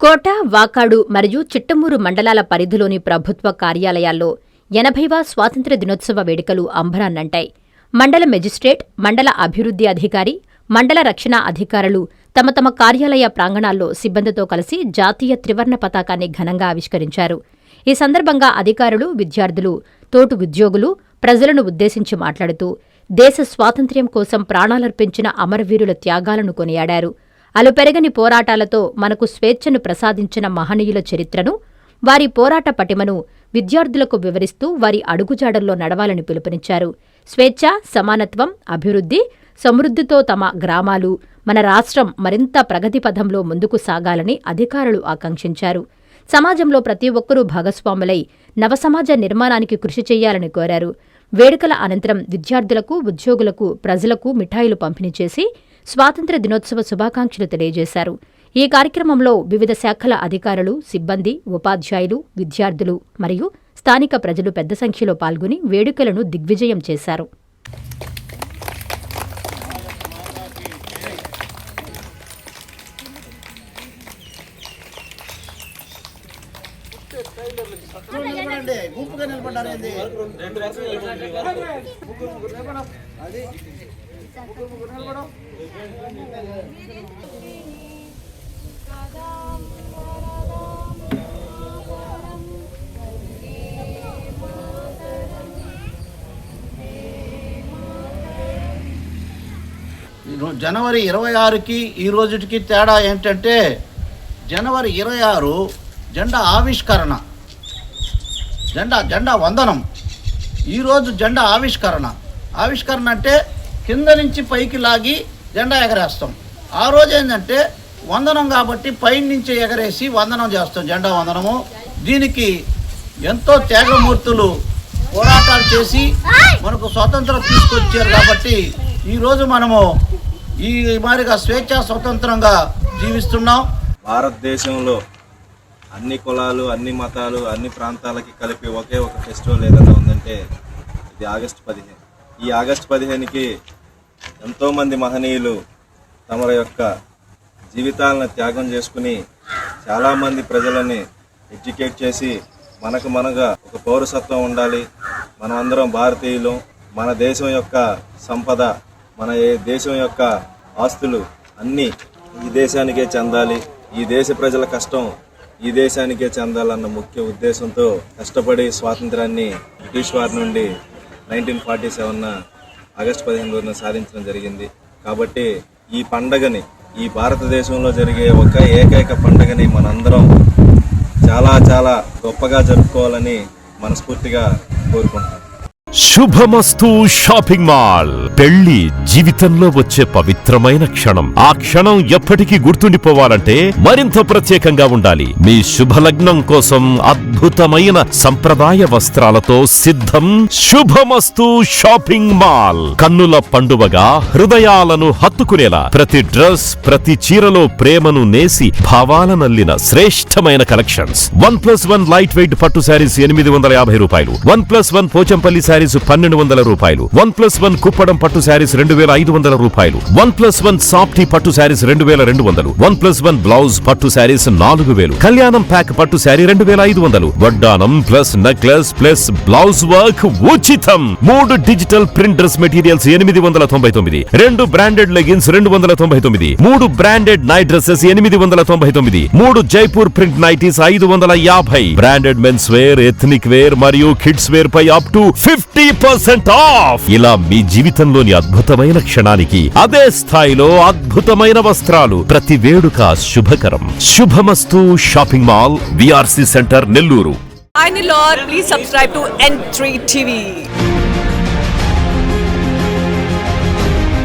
కోట, వాకాడు మరియు చిట్టమూరు మండలాల పరిధిలోని ప్రభుత్వ కార్యాలయాల్లో 80వ స్వాతంత్ర్య దినోత్సవ వేడుకలు అంబరాన్నంటాయి. మండల మెజిస్ట్రేట్, మండల అభివృద్ధి అధికారి, మండల రక్షణ అధికారులు తమ తమ కార్యాలయ ప్రాంగణాల్లో సిబ్బందితో కలిసి జాతీయ త్రివర్ణ పతాకాన్ని ఘనంగా ఆవిష్కరించారు. ఈ సందర్భంగా అధికారులు, విద్యార్థులు, తోటి ఉద్యోగులు ప్రజలను ఉద్దేశించి మాట్లాడుతూ దేశ స్వాతంత్ర్యం కోసం ప్రాణాలర్పించిన అమరవీరుల త్యాగాలను కొనియాడారు. అలుపెరగని పోరాటాలతో మనకు స్వేచ్ఛను ప్రసాదించిన మహనీయుల చరిత్రను, వారి పోరాట పటిమను విద్యార్థులకు వివరిస్తూ వారి అడుగుజాడల్లో నడవాలని పిలుపునిచ్చారు. స్వేచ్ఛ, సమానత్వం, అభివృద్ధి, సమృద్ధితో తమ గ్రామాలు, మన రాష్ట్రం మరింత ప్రగతి పథంలో ముందుకు సాగాలని అధికారులు ఆకాంక్షించారు. సమాజంలో ప్రతి ఒక్కరూ భాగస్వాములై నవసమాజ నిర్మాణానికి కృషి చేయాలని కోరారు. వేడుకల అనంతరం విద్యార్థులకు, ఉద్యోగులకు, ప్రజలకు మిఠాయిలు పంపిణీ చేసి స్వాతంత్ర్య దినోత్సవ శుభాకాంక్షలు తెలియజేశారు. ఈ కార్యక్రమంలో వివిధ శాఖల అధికారులు, సిబ్బంది, ఉపాధ్యాయులు, విద్యార్థులు మరియు స్థానిక ప్రజలు పెద్ద సంఖ్యలో పాల్గొని వేడుకలను దిగ్విజయం చేశారు. జనవరి 26కి ఈ రోజుకి తేడా ఏంటంటే, జనవరి 26 జెండా ఆవిష్కరణ, జెండా వందనం. ఈరోజు జెండా ఆవిష్కరణ అంటే కింద నుంచి పైకి లాగి జెండా ఎగరేస్తాం. ఆ రోజు ఏంటంటే వందనం కాబట్టి పైన నుంచి ఎగరేసి వందనం చేస్తాం, జెండా వందనము. దీనికి ఎంతో త్యాగమూర్తులు పోరాటాలు చేసి మనకు స్వాతంత్రం తీసుకొచ్చారు కాబట్టి ఈరోజు మనము ఈ మాదిరిగా స్వేచ్ఛ స్వతంత్రంగా జీవిస్తున్నాం. భారతదేశంలో అన్ని కులాలు, అన్ని మతాలు, అన్ని ప్రాంతాలకి కలిపి ఒకే ఒక ఫెస్టివల్ ఏదైనా ఉందంటే ఇది ఆగస్టు 15. ఈ ఆగస్టు 15కి ఎంతోమంది మహనీయులు తమ యొక్క జీవితాలను త్యాగం చేసుకుని చాలామంది ప్రజలని ఎడ్యుకేట్ చేసి మనగా ఒక పౌరసత్వం ఉండాలి, మనం అందరం భారతీయులు, మన దేశం యొక్క సంపద, మన దేశం యొక్క ఆస్తులు అన్నీ ఈ దేశానికే చెందాలి, ఈ దేశ ప్రజల కష్టం ఈ దేశానికే చెందాలన్న ముఖ్య ఉద్దేశంతో కష్టపడి స్వాతంత్రాన్ని బ్రిటిష్ వారి నుండి 1947 ఆగస్టు 15 సాధించడం జరిగింది. కాబట్టి ఈ పండగని, ఈ భారతదేశంలో జరిగే ఒక ఏకైక పండగని మనందరం చాలా చాలా గొప్పగా జరుపుకోవాలని మనస్ఫూర్తిగా కోరుకుంటున్నాం. శుభమస్తు షాపింగ్ మాల్. పెళ్లి జీవితంలో వచ్చే పవిత్రమైన క్షణం. ఆ క్షణం ఎప్పటికీ గుర్తుండిపోవాలంటే మరింత ప్రత్యేకంగా ఉండాలి. మీ శుభలగ్నం కోసం అద్భుతమైన సంప్రదాయ వస్త్రాలతో సిద్ధం శుభమస్తు షాపింగ్ మాల్. కన్నుల పండువగా హృదయాలను హత్తుకునేలా ప్రతి డ్రెస్, ప్రతి చీరలో ప్రేమను నేసి భావాలనల్లిన శ్రేష్టమైన కలెక్షన్స్. 1+1 లైట్ వెయిట్ పట్టు శారీస్ 850 రూపాయలు, 1+1 పోచంపల్లి శారీస్ 1200 రూపాయలు, 1+1 కుప్పడం పట్టు శారీస్ 2500 రూపాయలు, 1+1 సాఫ్టీ పట్టు శారీస్ 2200, 1+1 బ్లౌజ్ పట్టు శారీస్ 4000, కళ్యాణం ప్యాక్ పట్టు శారీ 2500, వడ్డానం plus necklace plus blouse work ఉచితం. 3 digital print dress materials 899, 2 branded leggings 299, 3 branded night dresses 899, 3 Jaipur print nighties 550, branded men's wear, ethnic wear మరియు కిడ్స్ వేర్ పై అప్ టు 50% ఆఫ్. ఇలా మీ జీవితంలోని అద్భుతమైన క్షణానికి అదే స్థాయిలో అద్భుతమైన వస్త్రాలు. ప్రతి వేడుక శుభకరం. శుభమస్తు shopping mall, VRC centre, Nellore. Hi Nilor, please subscribe to N3 TV.